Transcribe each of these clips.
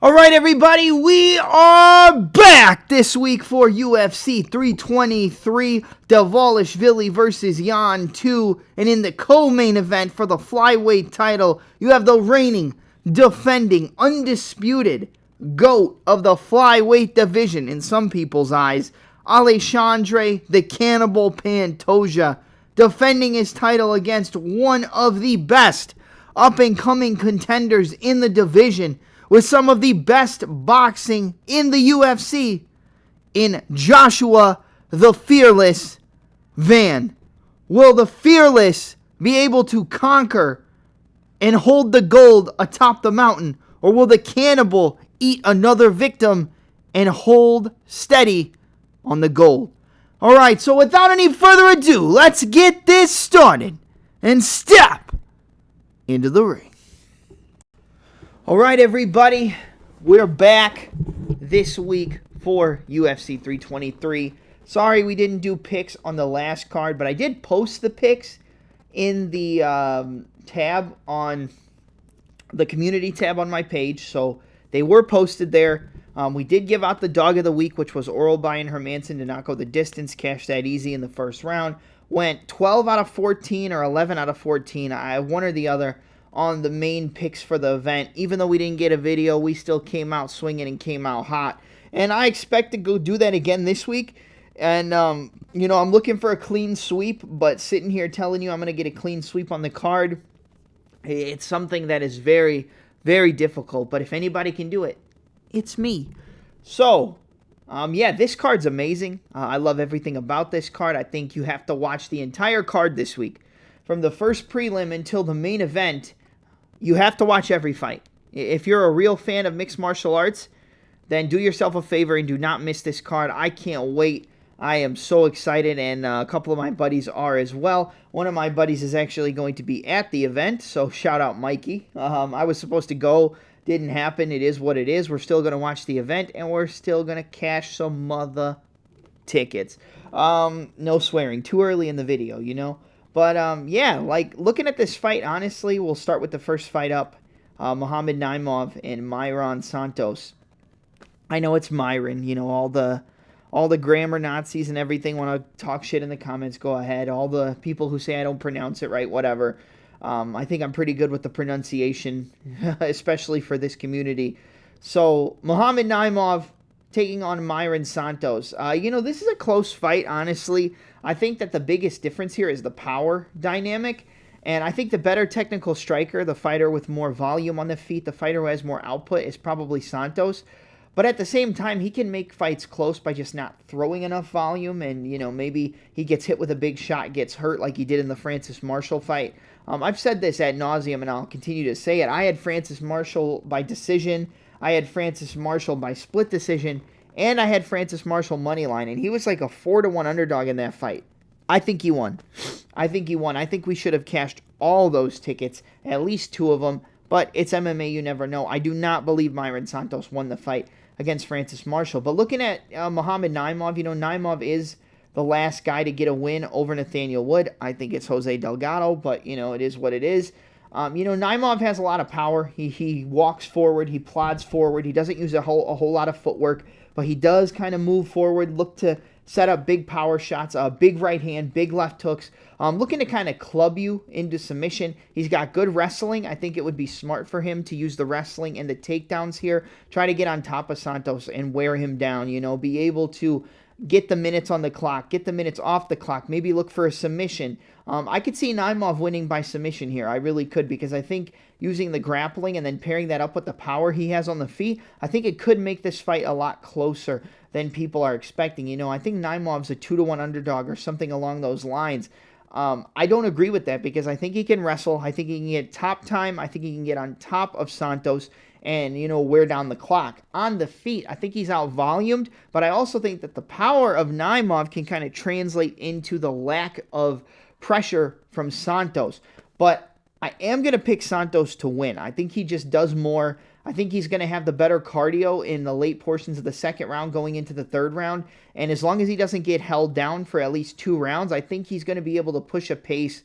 All right, everybody, we are back this week for UFC 323, Dvalishvili versus Ziam 2, and in the co-main event for the flyweight title, you have the reigning, defending, undisputed GOAT of the flyweight division, in some people's eyes, Alexandre the Cannibal Pantoja, defending his title against one of the best up-and-coming contenders in the division, with some of the best boxing in the UFC, in Joshua the Fearless Van. Will the Fearless be able to conquer and hold the gold atop the mountain, or will the Cannibal eat another victim and hold steady on the gold? All right, so without any further ado, let's get this started and step into the ring. All right, everybody, we're back this week for UFC 323. Sorry we didn't do picks on the last card, but I did post the picks in the tab on the community tab on my page, so they were posted there. We did give out the dog of the week, which was Oral Brian Hermanson, to not go the distance, cash that easy in the first round. Went 12 out of 14 or 11 out of 14. I one or the other on the main picks for the event. Even though we didn't get a video, we still came out swinging and came out hot. And I expect to go do that again this week. And, you know, I'm looking for a clean sweep, but sitting here telling you I'm going to get a clean sweep on the card, it's something that is very, very difficult. But if anybody can do it, it's me. So, yeah, this card's amazing. I love everything about this card. I think you have to watch the entire card this week. From the first prelim until the main event, you have to watch every fight. If you're a real fan of mixed martial arts, then do yourself a favor and do not miss this card. I can't wait. I am so excited, and a couple of my buddies are as well. One of my buddies is actually going to be at the event, so shout out Mikey. I was supposed to go. Didn't happen. It is what it is. We're still going to watch the event, and we're still going to cash some mother tickets. No swearing. Too early in the video, you know. But, yeah, like, looking at this fight, honestly, we'll start with the first fight up. Muhammad Naimov and Myron Santos. I know it's Myron, you know, all the grammar Nazis and everything want to talk shit in the comments, go ahead. All the people who say I don't pronounce it right, whatever. I think I'm pretty good with the pronunciation, especially for this community. So, Muhammad Naimov taking on Myron Santos. You know, this is a close fight, honestly. I think that the biggest difference here is the power dynamic. And I think the better technical striker, the fighter with more volume on the feet, the fighter who has more output, is probably Santos. But at the same time, he can make fights close by just not throwing enough volume. And, you know, maybe he gets hit with a big shot, gets hurt like he did in the Francis Marshall fight. I've said this ad nauseum, and I'll continue to say it. I had Francis Marshall by decision. I had Francis Marshall by split decision. And I had Francis Marshall money line, and he was like a 4-1 underdog in that fight. I think he won. I think we should have cashed all those tickets, at least 2 of them. But it's MMA, you never know. I do not believe Myron Santos won the fight against Francis Marshall. But looking at Muhammad Naimov, you know, Naimov is the last guy to get a win over Nathaniel Wood. I think it's Jose Delgado, but, you know, it is what it is. You know, Naimov has a lot of power. He walks forward. He plods forward. He doesn't use a whole lot of footwork, but he does kind of move forward, look to set up big power shots, big right hand, big left hooks, looking to kind of club you into submission. He's got good wrestling. I think it would be smart for him to use the wrestling and the takedowns here, try to get on top of Santos and wear him down, you know, be able to get the minutes on the clock, get the minutes off the clock, maybe look for a submission. I could see Naimov winning by submission here. I really could, because I think using the grappling and then pairing that up with the power he has on the feet, I think it could make this fight a lot closer than people are expecting. You know, I think Naimov's a 2-1 underdog or something along those lines. I don't agree with that, because I think he can wrestle. I think he can get top time. I think he can get on top of Santos and, you know, wear down the clock. On the feet, I think he's out-volumed, but I also think that the power of Naimov can kind of translate into the lack of pressure from Santos. But I am going to pick Santos to win. I think he just does more. I think he's going to have the better cardio in the late portions of the second round going into the third round. And as long as he doesn't get held down for at least 2 rounds, I think he's going to be able to push a pace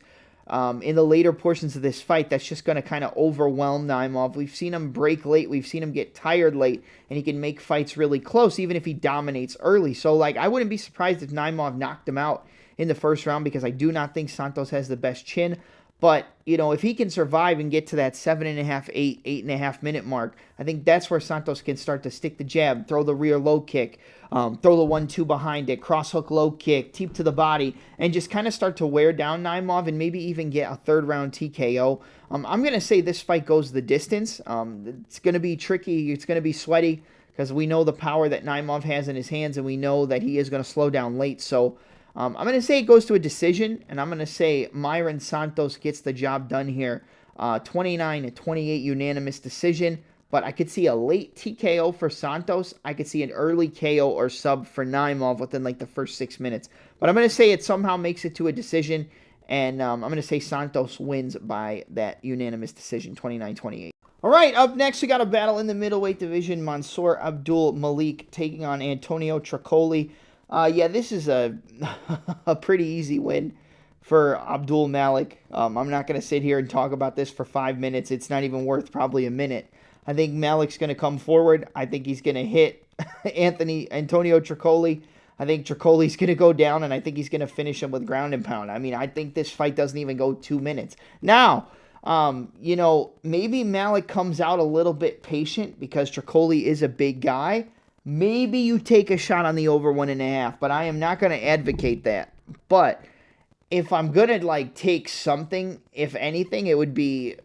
in the later portions of this fight that's just going to kind of overwhelm Naimov. We've seen him break late. We've seen him get tired late, and he can make fights really close even if he dominates early. So, like, I wouldn't be surprised if Naimov knocked him out in the first round because I do not think Santos has the best chin. But, you know, if he can survive and get to that 7.5, 8.5 minute mark, I think that's where Santos can start to stick the jab, throw the rear low kick, throw the 1-2 behind it, cross hook low kick, teep to the body, and just kind of start to wear down Naimov and maybe even get a third round TKO. I'm going to say this fight goes the distance. It's going to be tricky. It's going to be sweaty because we know the power that Naimov has in his hands, and we know that he is going to slow down late. So I'm going to say it goes to a decision, and I'm going to say Myron Santos gets the job done here. 29-28 unanimous decision, but I could see a late TKO for Santos. I could see an early KO or sub for Naimov within like the first 6 minutes. But I'm going to say it somehow makes it to a decision, and I'm going to say Santos wins by that unanimous decision, 29-28. All right, up next, we got a battle in the middleweight division. Mansour Abdul Malik taking on Antonio Trocolli. Yeah, this is a pretty easy win for Abdul Malik. I'm not going to sit here and talk about this for 5 minutes. It's not even worth probably a minute. I think Malik's going to come forward. I think he's going to hit Antonio Trocolli. I think Trocolli's going to go down, and I think he's going to finish him with ground and pound. I mean, I think this fight doesn't even go 2 minutes. Now, you know, maybe Malik comes out a little bit patient because Trocolli is a big guy. Maybe you take a shot on the over 1.5, but I am not going to advocate that. But if I'm going to, like, take something, if anything, it would be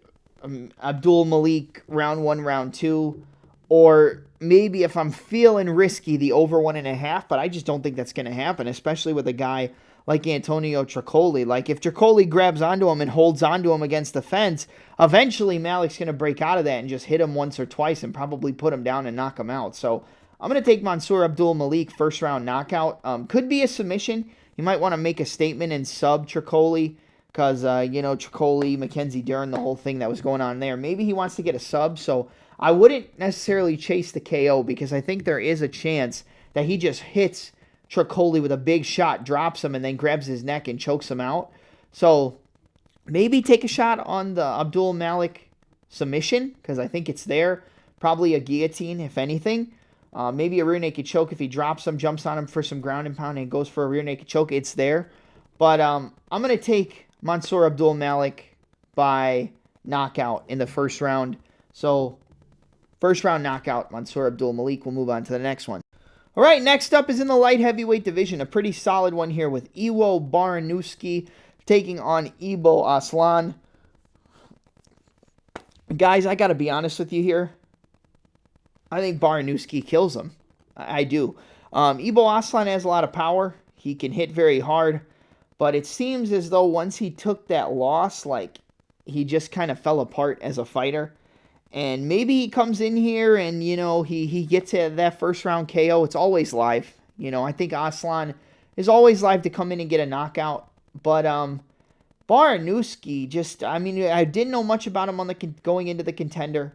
Abdul Malik round 1, round 2. Or maybe if I'm feeling risky, the over 1.5, but I just don't think that's going to happen, especially with a guy like Antonio Trocolli. Like, if Trocolli grabs onto him and holds onto him against the fence, eventually Malik's going to break out of that and just hit him once or twice and probably put him down and knock him out. So I'm going to take Mansour Abdul Malik first round knockout. Could be a submission. You might want to make a statement and sub Trocolli because, you know, Trocolli, Mackenzie Dern, the whole thing that was going on there. Maybe he wants to get a sub, so I wouldn't necessarily chase the KO because I think there is a chance that he just hits Trocolli with a big shot, drops him, and then grabs his neck and chokes him out. So maybe take a shot on the Abdul Malik submission because I think it's there. Probably a guillotine, if anything. Maybe a rear naked choke if he drops him, jumps on him for some ground and pound, and goes for a rear naked choke. It's there. But I'm going to take Mansour Abdul Malik by knockout in the first round. So first round knockout, Mansour Abdul Malik. We'll move on to the next one. All right, next up is in the light heavyweight division. A pretty solid one here with Iwo Baraniewski taking on Ibo Aslan. Guys, I got to be honest with you here. I think Baraniewski kills him. I do. Ibo Aslan has a lot of power. He can hit very hard. But it seems as though once he took that loss, like, he just kind of fell apart as a fighter. And maybe he comes in here and, you know, he gets that first round KO. It's always live. You know, I think Aslan is always live to come in and get a knockout. But Baraniewski just, I mean, I didn't know much about him on the going into the contender.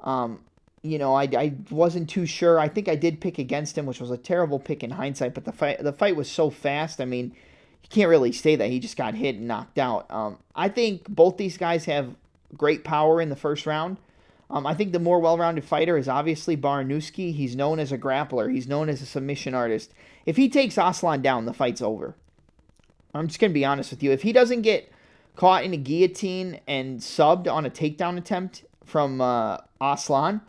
You know, I wasn't too sure. I think I did pick against him, which was a terrible pick in hindsight. But the fight was so fast. I mean, you can't really say that. He just got hit and knocked out. I think both these guys have great power in the first round. I think the more well-rounded fighter is obviously Baraniewski. He's known as a grappler. He's known as a submission artist. If he takes Aslan down, the fight's over. I'm just going to be honest with you. If he doesn't get caught in a guillotine and subbed on a takedown attempt from Aslan,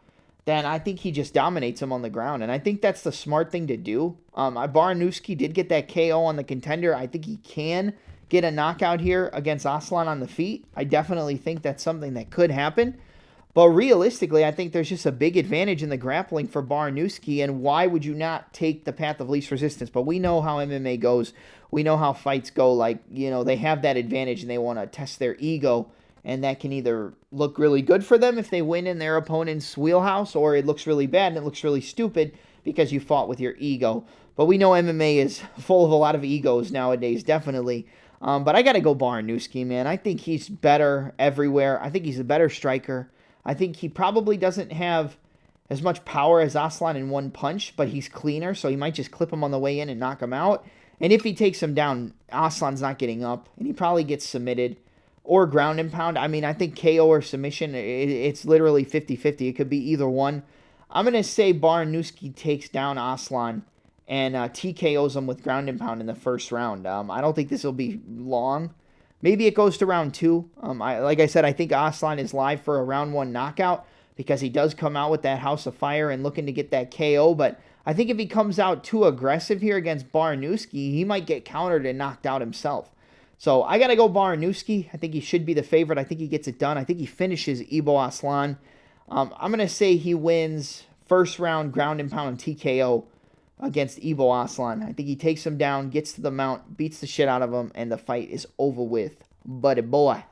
then I think he just dominates him on the ground. And I think that's the smart thing to do. Baraniewski did get that KO on the contender. I think he can get a knockout here against Aslan on the feet. I definitely think that's something that could happen. But realistically, I think there's just a big advantage in the grappling for Baraniewski, and why would you not take the path of least resistance? But we know how MMA goes. We know how fights go. Like, you know, they have that advantage, and they want to test their ego, and that can either look really good for them if they win in their opponent's wheelhouse, or it looks really bad and it looks really stupid because you fought with your ego. But we know MMA is full of a lot of egos nowadays, definitely. But I got to go Baraniewski, man. I think he's better everywhere. I think he's a better striker. I think he probably doesn't have as much power as Aslan in one punch, but he's cleaner, so he might just clip him on the way in and knock him out. And if he takes him down, Aslan's not getting up, and he probably gets submitted. or ground and pound. I mean, I think KO or submission, it's literally 50-50. It could be either one. I'm going to say Baraniewski takes down Aslan and TKOs him with ground and pound in the first round. I don't think this will be long. Maybe it goes to round 2. Like I said, I think Aslan is live for a round 1 knockout because he does come out with that House of Fire and looking to get that KO. But I think if he comes out too aggressive here against Baraniewski, he might get countered and knocked out himself. So I got to go Baraniewski. I think he should be the favorite. I think he gets it done. I think he finishes Ibo Aslan. I'm going to say he wins first round ground and pound TKO against Ibo Aslan. I think he takes him down, gets to the mount, beats the shit out of him, and the fight is over with. Buddy boy.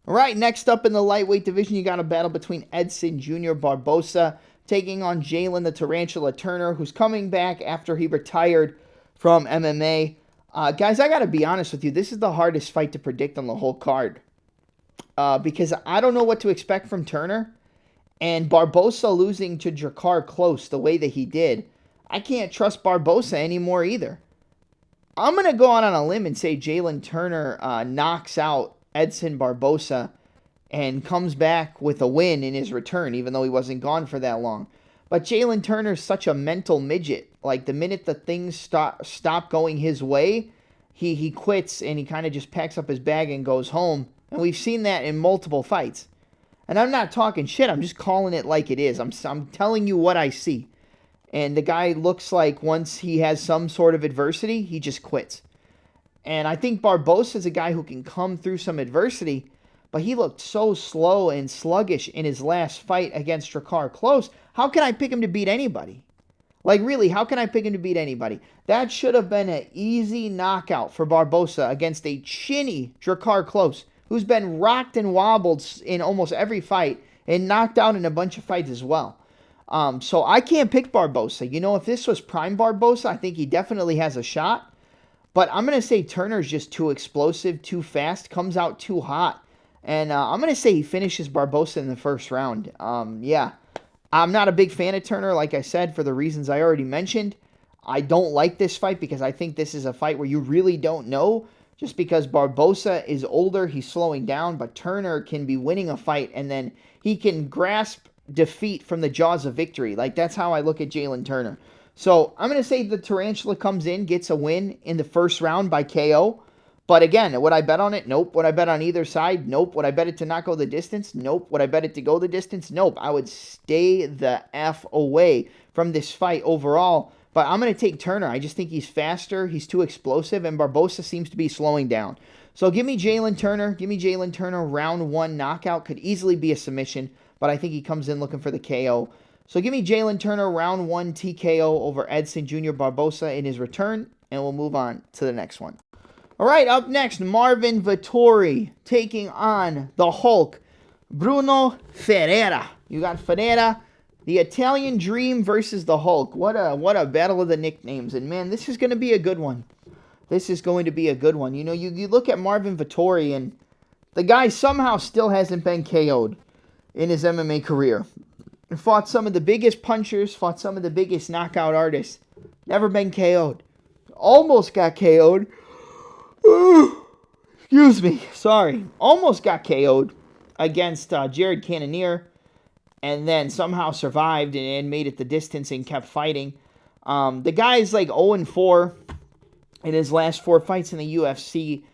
All right, next up in the lightweight division, you got a battle between Edson Jr. Barboza taking on Jalen the Tarantula Turner, who's coming back after he retired from MMA. Guys, I got to be honest with you. This is the hardest fight to predict on the whole card because I don't know what to expect from Turner. And Barboza losing to Drakkar Klose the way that he did, I can't trust Barboza anymore either. I'm going to go out on a limb and say Jalen Turner knocks out Edson Barboza and comes back with a win in his return, even though he wasn't gone for that long. But Jalen Turner's such a mental midget. Like, the minute the things stop going his way, he quits and he kind of just packs up his bag and goes home. And we've seen that in multiple fights. And I'm not talking shit. I'm just calling it like it is. I'm telling you what I see. And the guy looks like once he has some sort of adversity, he just quits. And I think Barboza is a guy who can come through some adversity, but he looked so slow and sluggish in his last fight against Drakkar Klose. How can I pick him to beat anybody? Like, really, how can I pick him to beat anybody? That should have been an easy knockout for Barboza against a chinny Drakkar Klose, who's been rocked and wobbled in almost every fight and knocked out in a bunch of fights as well. So I can't pick Barboza. You know, if this was prime Barboza, I think he definitely has a shot. But I'm going to say Turner's just too explosive, too fast, comes out too hot. And I'm going to say he finishes Barboza in the first round. Yeah, I'm not a big fan of Turner, like I said, for the reasons I already mentioned. I don't like this fight because I think this is a fight where you really don't know. Just because Barboza is older, he's slowing down, but Turner can be winning a fight and then he can grasp defeat from the jaws of victory. Like, that's how I look at Jalen Turner. So I'm going to say the Tarantula comes in, gets a win in the first round by KO. But again, would I bet on it? Nope. Would I bet on either side? Nope. Would I bet it to not go the distance? Nope. Would I bet it to go the distance? Nope. I would stay the F away from this fight overall. But I'm going to take Turner. I just think he's faster, he's too explosive, and Barboza seems to be slowing down. So give me Jalen Turner. Give me Jalen Turner. Round 1 knockout. Could easily be a submission, but I think he comes in looking for the KO. So give me Jalen Turner, round 1 TKO over Edson Jr. Barboza in his return, and we'll move on to the next one. All right, up next, Marvin Vettori taking on the Hulk, Bruno Ferreira. You got Ferreira, the Italian Dream versus the Hulk. What a battle of the nicknames. And, man, this is going to be a good one. This is going to be a good one. You know, you look at Marvin Vettori, and the guy somehow still hasn't been KO'd in his MMA career. Fought some of the biggest punchers, fought some of the biggest knockout artists. Never been KO'd. Almost got KO'd. Excuse me. Sorry. Almost got KO'd against Jared Cannonier. And then somehow survived and made it the distance and kept fighting. The guy's like 0-4 in his last 4 fights in the UFC.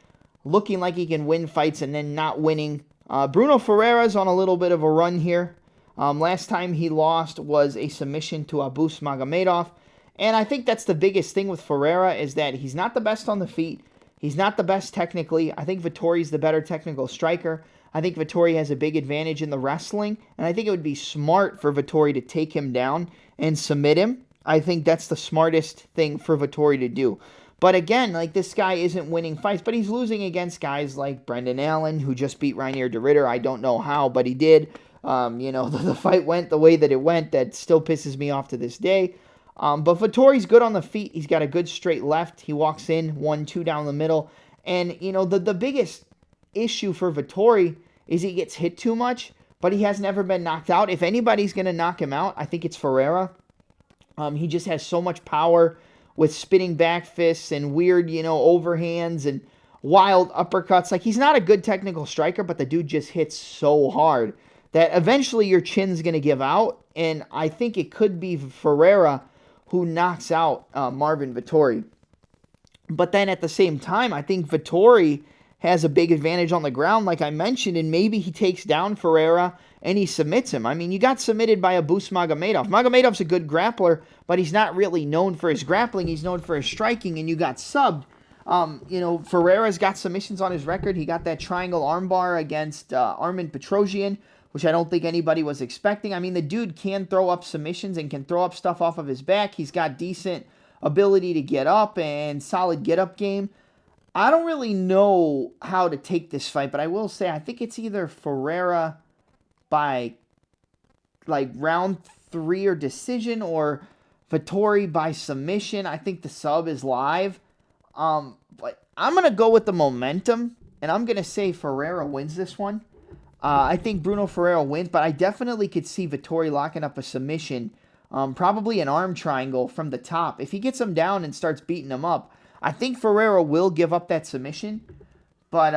Looking like he can win fights and then not winning. Bruno Ferreira's on a little bit of a run here. Last time he lost was a submission to Abus Magomedov. And I think that's the biggest thing with Ferreira is that he's not the best on the feet. He's not the best technically. I think Vettori's the better technical striker. I think Vettori has a big advantage in the wrestling. And I think it would be smart for Vettori to take him down and submit him. I think that's the smartest thing for Vettori to do. But again, like, this guy isn't winning fights, but he's losing against guys like Brendan Allen, who just beat Reinier de Ridder. I don't know how, but he did. You know, the fight went the way that it went. That still pisses me off to this day. But Vettori's good on the feet. He's got a good straight left. He walks in 1-2 down the middle. And, you know, the biggest issue for Vettori is he gets hit too much, but he has never been knocked out. If anybody's going to knock him out, I think it's Ferreira. He just has so much power with spinning back fists and weird, you know, overhands and wild uppercuts. Like, he's not a good technical striker, but the dude just hits so hard that eventually your chin's going to give out. And I think it could be Ferreira who knocks out Marvin Vettori. But then at the same time, I think Vettori has a big advantage on the ground, like I mentioned, and maybe he takes down Ferreira and he submits him. I mean, you got submitted by Abus Magomedov. Magomedov's a good grappler, but he's not really known for his grappling. He's known for his striking, and you got subbed. Ferreira's got submissions on his record. He got that triangle armbar against Armen Petrosian, which I don't think anybody was expecting. I mean, the dude can throw up submissions and can throw up stuff off of his back. He's got decent ability to get up and solid get-up game. I don't really know how to take this fight, but I will say I think it's either Ferreira by like round 3 or decision, or Vettori by submission. I think the sub is live. But I'm going to go with the momentum, and I'm going to say Ferreira wins this one. I think Bruno Ferreira wins, but I definitely could see Vettori locking up a submission, probably an arm triangle from the top. If he gets him down and starts beating him up, I think Ferreira will give up that submission, but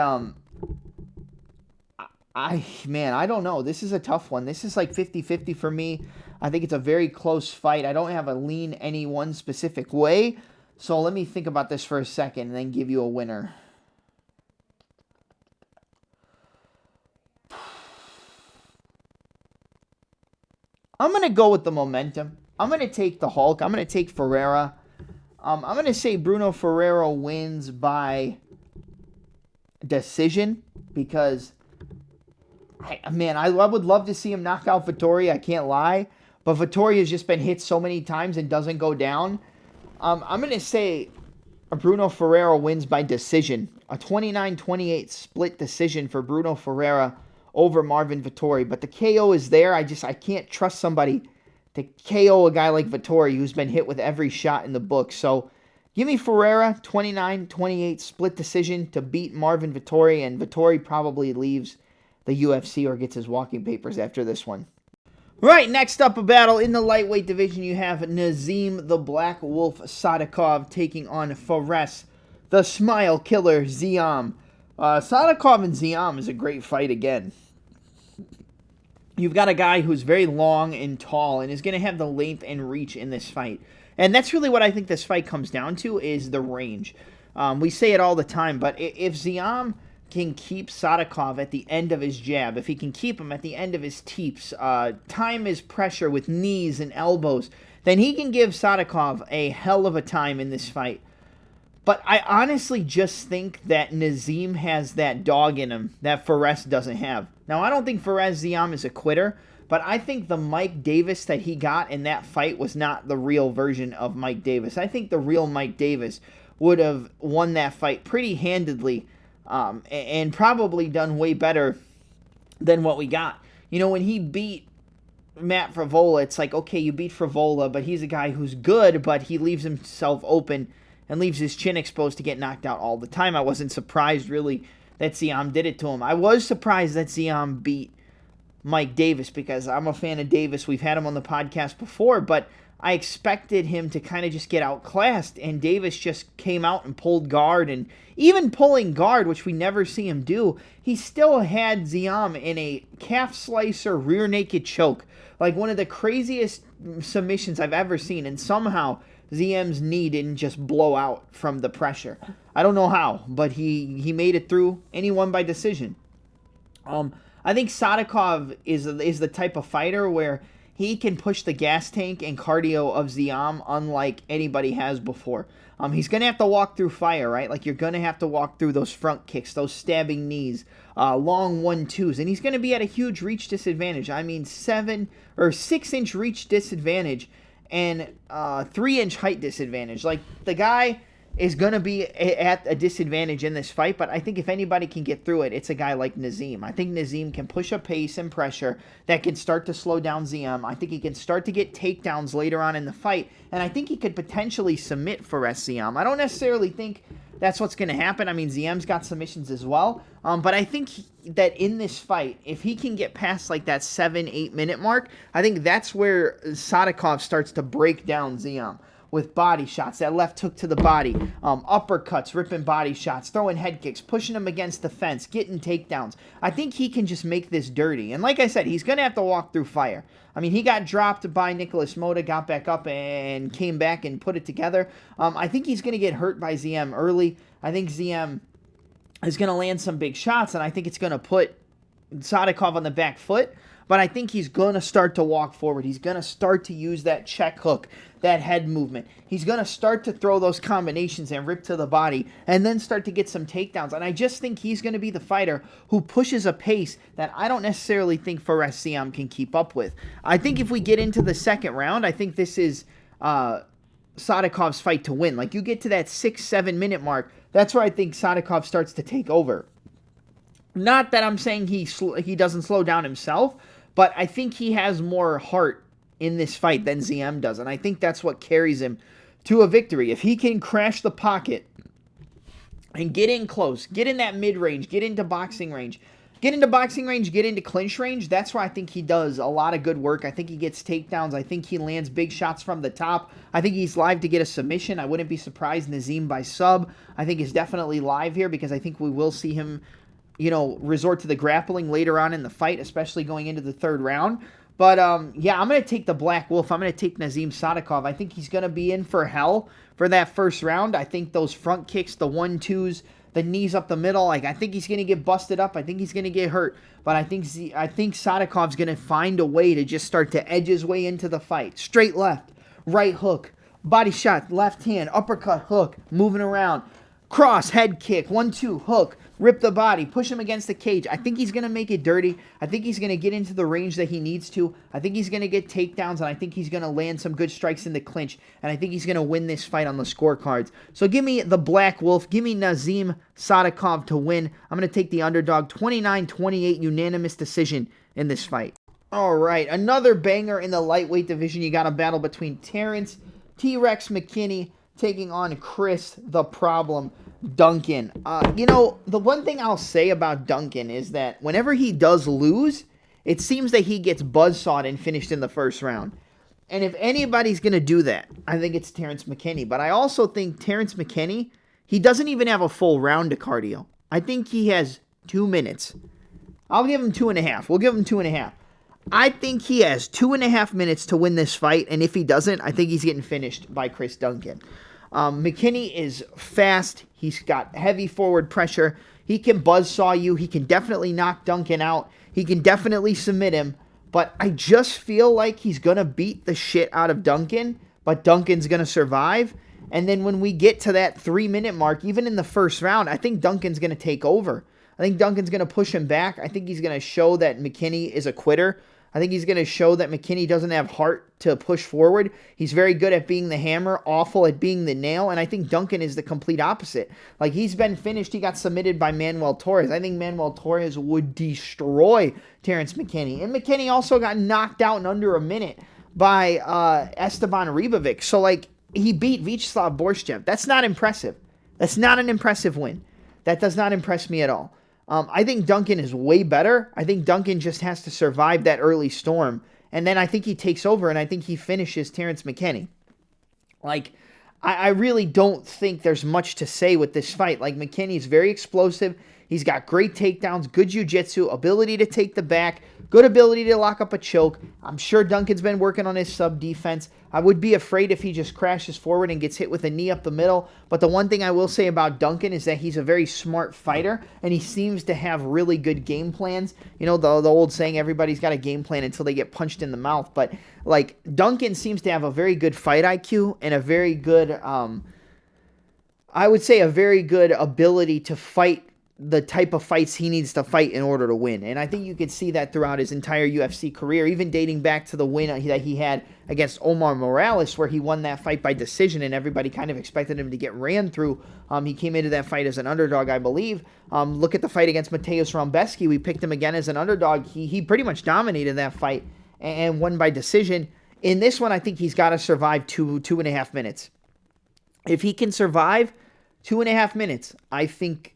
I don't know. This is a tough one. This is like 50-50 for me. I think it's a very close fight. I don't have a lean any one specific way, so let me think about this for a second and then give you a winner. I'm going to go with the momentum. I'm going to take the Hulk. I'm going to take Ferreira. I'm going to say Bruno Ferreira wins by decision because, I would love to see him knock out Vettori. I can't lie. But Vettori has just been hit so many times and doesn't go down. I'm going to say Bruno Ferreira wins by decision. A 29-28 split decision for Bruno Ferreira over Marvin Vettori. But the KO is there. I can't trust somebody to KO a guy like Vettori who's been hit with every shot in the book. So give me Ferreira, 29-28 split decision to beat Marvin Vettori, and Vettori probably leaves the UFC or gets his walking papers after this one. Right, next up a battle in the lightweight division. You have Nazim the Black Wolf Sadykhov taking on Fares the Smile Killer Ziam. Sadykhov and Ziam is a great fight again. You've got a guy who's very long and tall and is going to have the length and reach in this fight. And that's really what I think this fight comes down to, is the range. We say it all the time, but if Ziam can keep Sadykhov at the end of his jab, if he can keep him at the end of his teeps, time his pressure with knees and elbows, then he can give Sadykhov a hell of a time in this fight. But I honestly just think that Nazim has that dog in him that Fares doesn't have. Now, I don't think Fares Ziam is a quitter, but I think the Mike Davis that he got in that fight was not the real version of Mike Davis. I think the real Mike Davis would have won that fight pretty handedly and probably done way better than what we got. You know, when he beat Matt Frivola, it's like, okay, you beat Frivola, but he's a guy who's good, but he leaves himself open and leaves his chin exposed to get knocked out all the time. I wasn't surprised, really, that Ziam did it to him. I was surprised that Ziam beat Mike Davis because I'm a fan of Davis. We've had him on the podcast before, but I expected him to kind of just get outclassed, and Davis just came out and pulled guard, and even pulling guard, which we never see him do, he still had Ziam in a calf slicer rear naked choke, like one of the craziest submissions I've ever seen, and somehow Ziam's knee didn't just blow out from the pressure. I don't know how, but he made it through, and he won by decision. I think Sadykhov is the type of fighter where he can push the gas tank and cardio of Ziam unlike anybody has before. He's going to have to walk through fire, right? Like, you're going to have to walk through those front kicks, those stabbing knees, long 1-2s, and he's going to be at a huge reach disadvantage. I mean, 7 or 6-inch reach disadvantage and 3-inch height disadvantage. Like, the guy is going to be at a disadvantage in this fight, but I think if anybody can get through it, it's a guy like Nazim. I think Nazim can push a pace and pressure that can start to slow down Ziam. I think he can start to get takedowns later on in the fight, and I think he could potentially submit Fares Ziam. I don't necessarily think that's what's going to happen. I mean, Ziam's got submissions as well, but I think that in this fight, if he can get past like that 7-8 minute mark, I think that's where Sadykhov starts to break down Ziam. with body shots, that left hook to the body, uppercuts, ripping body shots, throwing head kicks, pushing him against the fence, getting takedowns. I think he can just make this dirty. And like I said, he's going to have to walk through fire. I mean, he got dropped by Nicholas Mota, got back up and came back and put it together. I think he's going to get hurt by Ziam early. I think Ziam is going to land some big shots, and I think it's going to put Sadykhov on the back foot. But I think he's going to start to walk forward. He's going to start to use that check hook, that head movement. He's going to start to throw those combinations and rip to the body and then start to get some takedowns. And I just think he's going to be the fighter who pushes a pace that I don't necessarily think Fares Ziam can keep up with. I think if we get into the second round, I think this is Sadykhov's fight to win. Like, you get to that 6-7 minute mark, that's where I think Sadykhov starts to take over. Not that I'm saying he doesn't slow down himself, but I think he has more heart in this fight than Ziam does, and I think that's what carries him to a victory. If he can crash the pocket and get in close, get in that mid-range, get into boxing range, get into clinch range, that's where I think he does a lot of good work. I think he gets takedowns. I think he lands big shots from the top. I think he's live to get a submission. I wouldn't be surprised Nazim by sub. I think he's definitely live here because I think we will see him resort to the grappling later on in the fight, especially going into the third round. But, yeah, I'm going to take the Black Wolf. I'm going to take Nazim Sadykhov. I think he's going to be in for hell for that first round. I think those front kicks, the 1-2s, the knees up the middle, I think he's going to get busted up. I think he's going to get hurt. But I think Sadykhov's going to find a way to just start to edge his way into the fight. Straight left, right hook, body shot, left hand, uppercut, hook, moving around, cross, head kick, 1-2, hook, rip the body, push him against the cage. I think he's going to make it dirty. I think he's going to get into the range that he needs to. I think he's going to get takedowns, and I think he's going to land some good strikes in the clinch, and I think he's going to win this fight on the scorecards. So give me the Black Wolf. Give me Nazim Sadykhov to win. I'm going to take the underdog, 29-28 unanimous decision in this fight. All right, another banger in the lightweight division. You got a battle between Terrence T-Rex McKinney taking on Chris the Problem Duncan. The one thing I'll say about Duncan is that whenever he does lose, it seems that he gets buzzsawed and finished in the first round. And if anybody's going to do that, I think it's Terrence McKinney. But I also think Terrence McKinney, he doesn't even have a full round of cardio. I think he has 2 minutes. I'll give him 2.5. We'll give him 2.5. I think he has 2.5 minutes to win this fight, and if he doesn't, I think he's getting finished by Chris Duncan. McKinney is fast. He's got heavy forward pressure. He can buzzsaw you. He can definitely knock Duncan out. He can definitely submit him. But I just feel like he's going to beat the shit out of Duncan, but Duncan's going to survive. And then when we get to that 3-minute mark, even in the first round, I think Duncan's going to take over. I think Duncan's going to push him back. I think he's going to show that McKinney is a quitter. I think he's going to show that McKinney doesn't have heart to push forward. He's very good at being the hammer, awful at being the nail, and I think Duncan is the complete opposite. Like, he's been finished. He got submitted by Manuel Torres. I think Manuel Torres would destroy Terrence McKinney. And McKinney also got knocked out in under a minute by Esteban Ribovic. So, like, he beat Vyacheslav Borshtev. That's not impressive. That's not an impressive win. That does not impress me at all. I think Duncan is way better. I think Duncan just has to survive that early storm. And then I think he takes over, and I think he finishes Terrence McKinney. Like, I really don't think there's much to say with this fight. Like, McKinney's very explosive. He's got great takedowns, good jiu-jitsu, ability to take the back, good ability to lock up a choke. I'm sure Duncan's been working on his sub-defense. I would be afraid if he just crashes forward and gets hit with a knee up the middle. But the one thing I will say about Duncan is that he's a very smart fighter, and he seems to have really good game plans. You know, the old saying, everybody's got a game plan until they get punched in the mouth. But, like, Duncan seems to have a very good fight IQ and a very good, I would say a very good ability to fight the type of fights he needs to fight in order to win. And I think you could see that throughout his entire UFC career, even dating back to the win that he had against Omar Morales, where he won that fight by decision and everybody kind of expected him to get ran through. He came into that fight as an underdog, I believe. Look at the fight against Mateusz Rombeski. We picked him again as an underdog. He pretty much dominated that fight and won by decision. In this one, I think he's got to survive 2.5 minutes. If he can survive 2.5 minutes, I think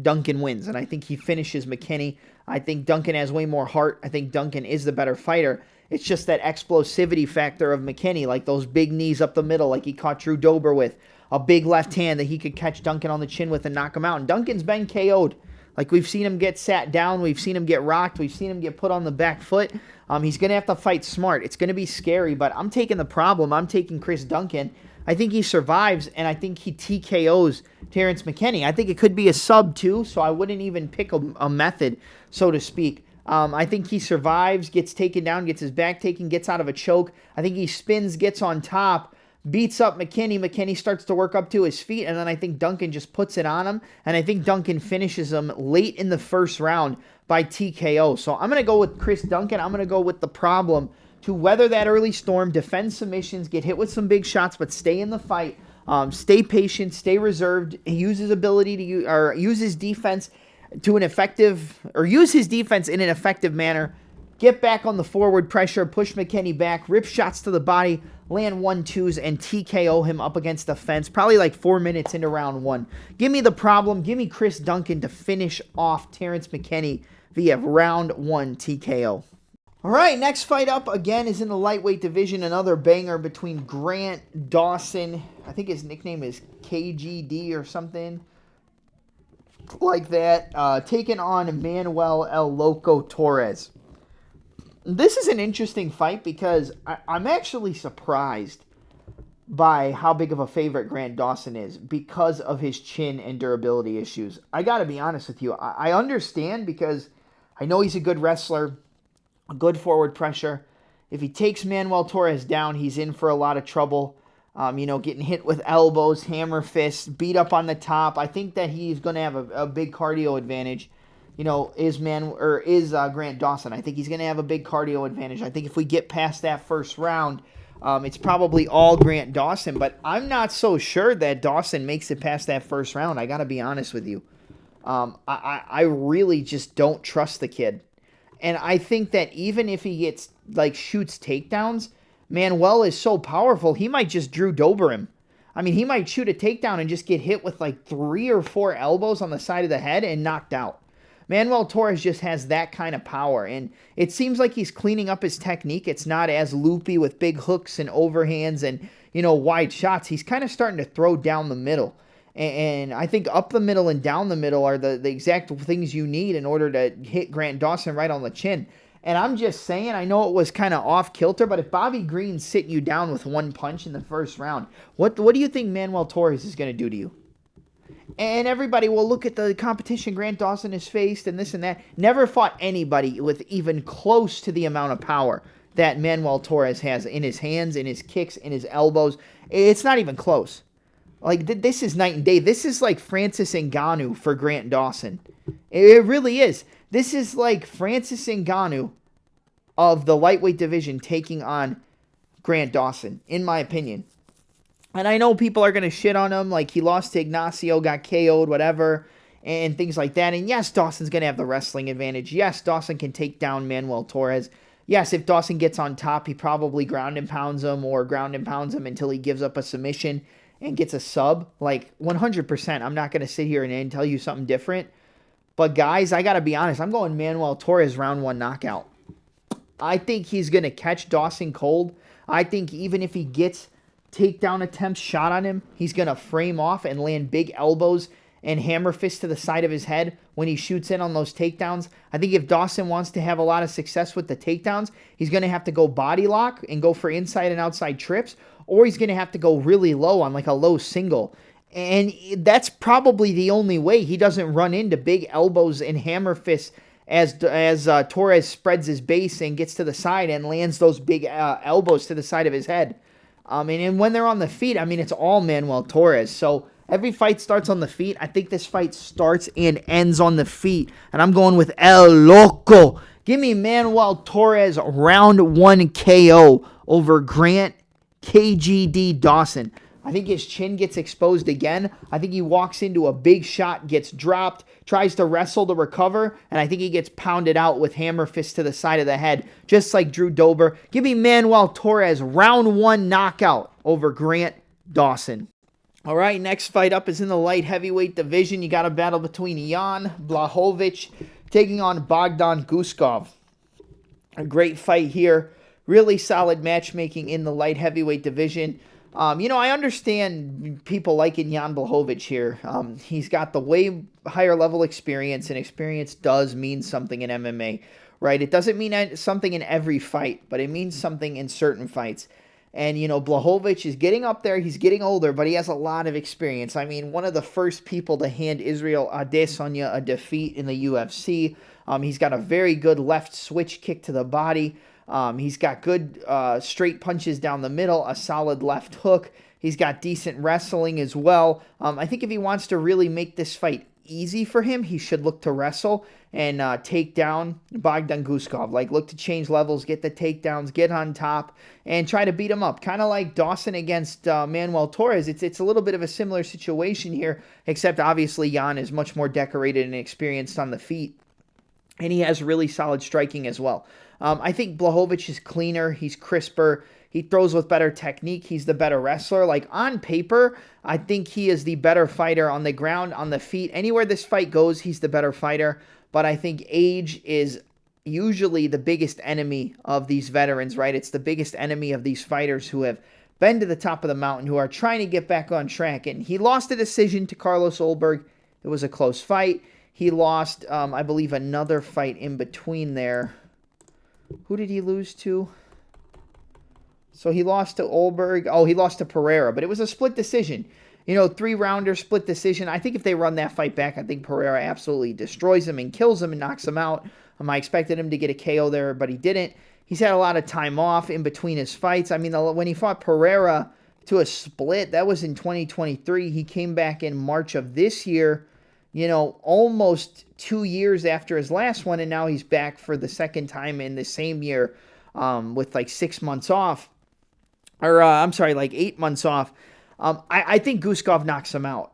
Duncan wins, and I think he finishes McKinney. I think Duncan has way more heart. I think Duncan is the better fighter. It's just that explosivity factor of McKinney, like those big knees up the middle, like he caught Drew Dober with. A big left hand that he could catch Duncan on the chin with and knock him out. And Duncan's been KO'd. Like, we've seen him get sat down. We've seen him get rocked. We've seen him get put on the back foot. He's going to have to fight smart. It's going to be scary, but I'm taking the problem. I'm taking Chris Duncan. I think he survives, and I think he TKOs Terrence McKinney. I think it could be a sub, too, so I wouldn't even pick a method, so to speak. I think he survives, gets taken down, gets his back taken, gets out of a choke. I think he spins, gets on top, beats up McKinney. McKinney starts to work up to his feet, and then I think Duncan just puts it on him, and I think Duncan finishes him late in the first round by TKO. So I'm going to go with Chris Duncan. I'm going to go with the problem to weather that early storm, defend submissions, get hit with some big shots, but stay in the fight, stay patient, stay reserved, use his ability to use his defense to an effective, or use his defense in an effective manner, get back on the forward pressure, push McKinney back, rip shots to the body, land 1-2s, and TKO him up against the fence, probably like 4 minutes into round 1. Give me the problem. Give me Chris Duncan to finish off Terrence McKinney via round 1 TKO. All right, next fight up, again, is in the lightweight division. Another banger between Grant Dawson. I think his nickname is KGD or something like that. Taking on Manuel El Loco Torres. This is an interesting fight because I'm actually surprised by how big of a favorite Grant Dawson is because of his chin and durability issues. I got to be honest with you. I understand because I know he's a good wrestler, a good forward pressure. If he takes Manuel Torres down, he's in for a lot of trouble. Getting hit with elbows, hammer fists, beat up on the top. I think that he's going to have a big cardio advantage. Is Grant Dawson. I think he's going to have a big cardio advantage. I think if we get past that first round, it's probably all Grant Dawson. But I'm not so sure that Dawson makes it past that first round. I got to be honest with you. I really just don't trust the kid. And I think that even if he shoots takedowns, Manuel is so powerful, he might just Drew Dober him. I mean, he might shoot a takedown and just get hit with 3 or 4 elbows on the side of the head and knocked out. Manuel Torres just has that kind of power, and it seems like he's cleaning up his technique. It's not as loopy with big hooks and overhands and, wide shots. He's kind of starting to throw down the middle. And I think up the middle and down the middle are the exact things you need in order to hit Grant Dawson right on the chin. And I'm just saying, I know it was kind of off kilter, but if Bobby Green's sitting you down with 1 punch in the first round, what do you think Manuel Torres is going to do to you? And everybody will look at the competition Grant Dawson has faced and this and that. Never fought anybody with even close to the amount of power that Manuel Torres has in his hands, in his kicks, in his elbows. It's not even close. This is night and day. This is like Francis Ngannou for Grant Dawson. It really is. This is like Francis Ngannou of the lightweight division taking on Grant Dawson, in my opinion. And I know people are going to shit on him, like he lost to Ignacio, got KO'd, whatever, and things like that. And yes, Dawson's going to have the wrestling advantage. Yes, Dawson can take down Manuel Torres. Yes, if Dawson gets on top, he probably ground and pounds him until he gives up a submission and gets a sub. 100%. I'm not going to sit here and tell you something different. But guys, I got to be honest. I'm going Manuel Torres round 1 knockout. I think he's going to catch Dawson cold. I think even if he gets takedown attempts shot on him, he's going to frame off and land big elbows and hammer fists to the side of his head when he shoots in on those takedowns. I think if Dawson wants to have a lot of success with the takedowns, he's going to have to go body lock and go for inside and outside trips, or he's going to have to go really low on a low single. And that's probably the only way he doesn't run into big elbows and hammer fists as Torres spreads his base and gets to the side and lands those big elbows to the side of his head. And when they're on the feet, it's all Manuel Torres. So every fight starts on the feet. I think this fight starts and ends on the feet. And I'm going with El Loco. Give me Manuel Torres round 1 KO over Grant KGD Dawson. I think his chin gets exposed again. I think he walks into a big shot, gets dropped, tries to wrestle to recover, and I think he gets pounded out with hammer fists to the side of the head, just like Drew Dober. Give me Manuel Torres, round 1 knockout over Grant Dawson. All right, next fight up is in the light heavyweight division. You got a battle between Jan Blachowicz taking on Bogdan Guskov. A great fight here. Really solid matchmaking in the light heavyweight division. I understand people liking Jan Blachowicz here. He's got the way higher level experience, and experience does mean something in MMA, right? It doesn't mean something in every fight, but it means something in certain fights. And, Blachowicz is getting up there. He's getting older, but he has a lot of experience. I mean, one of the first people to hand Israel Adesanya a defeat in the UFC. He's got a very good left switch kick to the body. He's got good straight punches down the middle, a solid left hook. He's got decent wrestling as well. I think if he wants to really make this fight easy for him, he should look to wrestle and take down Bogdan Guskov. Like, look to change levels, get the takedowns, get on top, and try to beat him up. Kind of like Dawson against Manuel Torres. It's a little bit of a similar situation here, except obviously Jan is much more decorated and experienced on the feet. And he has really solid striking as well. I think Blachowicz is cleaner. He's crisper. He throws with better technique. He's the better wrestler. Like, on paper, I think he is the better fighter on the ground, on the feet. Anywhere this fight goes, he's the better fighter. But I think age is usually the biggest enemy of these veterans, right? It's the biggest enemy of these fighters who have been to the top of the mountain, who are trying to get back on track. And he lost a decision to Carlos Ulberg. It was a close fight. He lost, I believe, another fight in between there. Who did he lose to? So he lost to Ulberg. Oh, he lost to Ferreira, but it was a split decision. 3-rounder split decision. I think if they run that fight back, I think Ferreira absolutely destroys him and kills him and knocks him out. I expected him to get a KO there, but he didn't. He's had a lot of time off in between his fights. I mean, when he fought Ferreira to a split, that was in 2023. He came back in March of this year, almost 2 years after his last one, and now he's back for the second time in the same year with like 6 months off. Or, like 8 months off. I think Guskov knocks him out.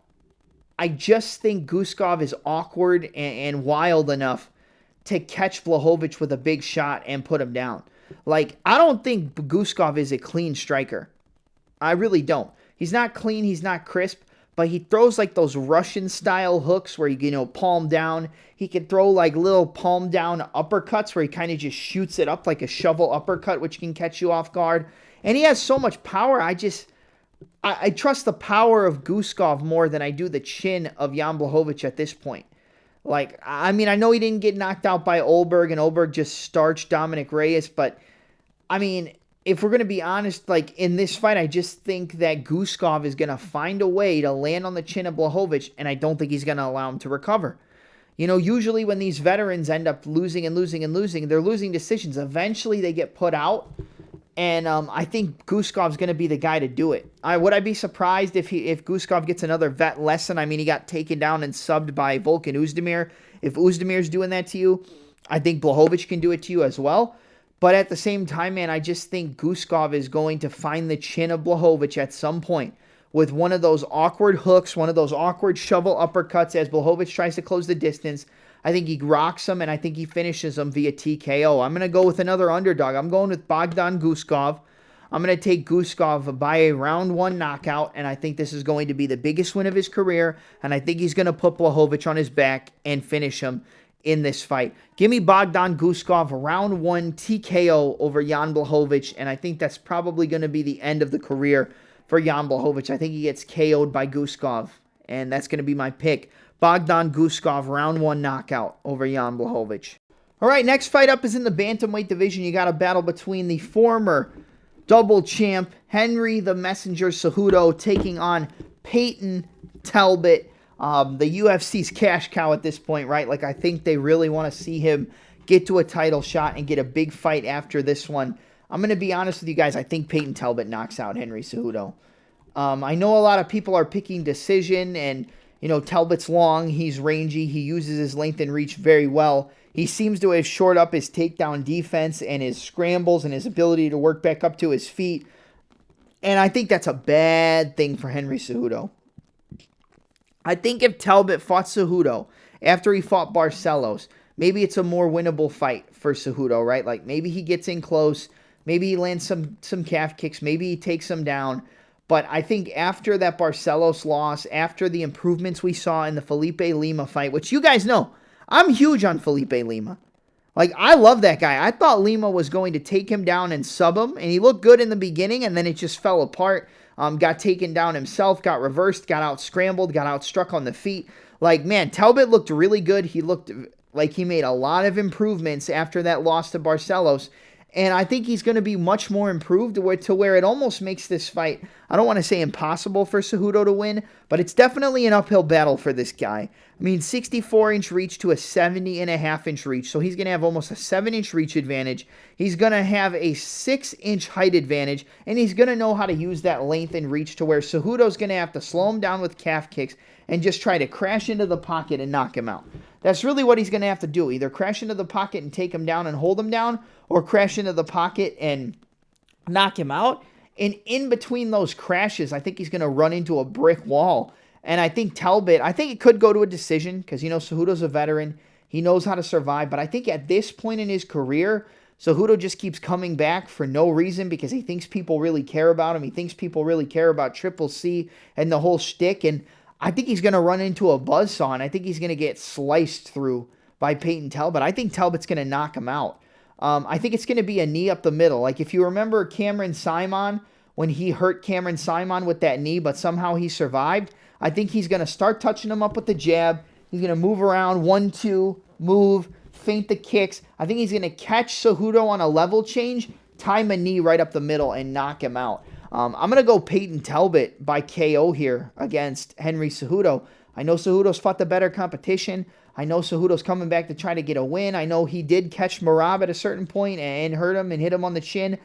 I just think Guskov is awkward and wild enough to catch Blachowicz with a big shot and put him down. Like, I don't think Guskov is a clean striker. I really don't. He's not clean, he's not crisp, but he throws like those Russian-style hooks where you palm down. He can throw like little palm-down uppercuts where he kind of just shoots it up like a shovel uppercut, which can catch you off guard. And he has so much power. I trust the power of Guskov more than I do the chin of Jan Blachowicz at this point. Like, I mean, I know he didn't get knocked out by Ulberg, and Ulberg just starched Dominic Reyes, but, I mean, if we're going to be honest, like, in this fight, I just think that Guskov is going to find a way to land on the chin of Blachowicz, and I don't think he's going to allow him to recover. Usually when these veterans end up losing and losing and losing, they're losing decisions. Eventually they get put out, and I think Guskov's going to be the guy to do it. Would I be surprised if Guskov gets another vet lesson? I mean, he got taken down and subbed by Volkan Oezdemir. If Oezdemir's doing that to you, I think Blachowicz can do it to you as well. But at the same time, man, I just think Guskov is going to find the chin of Blachowicz at some point with one of those awkward hooks, one of those awkward shovel uppercuts as Blachowicz tries to close the distance. I think he rocks him, and I think he finishes him via TKO. I'm going to go with another underdog. I'm going with Bogdan Guskov. I'm going to take Guskov by a round 1 knockout, and I think this is going to be the biggest win of his career, and I think he's going to put Blachowicz on his back and finish him in this fight. Give me Bogdan Guskov, round 1 TKO over Jan Blachowicz, and I think that's probably going to be the end of the career for Jan Blachowicz. I think he gets KO'd by Guskov, and that's going to be my pick. Bogdan Guskov, round 1 knockout over Jan Blachowicz. All right, next fight up is in the bantamweight division. You got a battle between the former double champ Henry the Messenger Cejudo taking on Peyton Talbott, the UFC's cash cow at this point, right? Like, I think they really want to see him get to a title shot and get a big fight after this one. I'm going to be honest with you guys. I think Peyton Talbott knocks out Henry Cejudo. I know a lot of people are picking decision, and Talbott's long, he's rangy, he uses his length and reach very well. He seems to have shored up his takedown defense and his scrambles and his ability to work back up to his feet. And I think that's a bad thing for Henry Cejudo. I think if Talbott fought Cejudo after he fought Barcelos, maybe it's a more winnable fight for Cejudo, right? Like, maybe he gets in close, maybe he lands some calf kicks, maybe he takes him down. But I think after that Barcelos loss, after the improvements we saw in the Felipe Lima fight, which you guys know, I'm huge on Felipe Lima. Like, I love that guy. I thought Lima was going to take him down and sub him, and he looked good in the beginning, and then it just fell apart. Got taken down himself, got reversed, got out scrambled, got out struck on the feet. Like, man, Talbott looked really good. He looked like he made a lot of improvements after that loss to Barcelos. And I think he's going to be much more improved to where it almost makes this fight, I don't want to say impossible for Cejudo to win, but it's definitely an uphill battle for this guy. I mean, 64-inch reach to a 70.5-inch reach, so he's going to have almost a 7-inch reach advantage. He's going to have a 6-inch height advantage, and he's going to know how to use that length and reach to where Cejudo's going to have to slow him down with calf kicks and just try to crash into the pocket and knock him out. That's really what he's going to have to do. Either crash into the pocket and take him down and hold him down, or crash into the pocket and knock him out. And in between those crashes, I think he's going to run into a brick wall. And I think Talbott, I think it could go to a decision because, you know, Cejudo's a veteran. He knows how to survive. But I think at this point in his career, Cejudo just keeps coming back for no reason because he thinks people really care about him. He thinks people really care about Triple C and the whole shtick. And I think he's going to run into a buzzsaw, and I think he's going to get sliced through by Peyton Talbott. I think Talbott's going to knock him out. I think it's going to be a knee up the middle. Like, if you remember Cameron Simon, when he hurt Cameron Simon with that knee, but somehow he survived, I think he's going to start touching him up with the jab. He's going to move around, 1-2, move, feint the kicks. I think he's going to catch Cejudo on a level change, time a knee right up the middle, and knock him out. I'm going to go Peyton Talbott by KO here against Henry Cejudo. I know Cejudo's fought the better competition. I know Cejudo's coming back to try to get a win. I know he did catch Merab at a certain point and hurt him and hit him on the chin.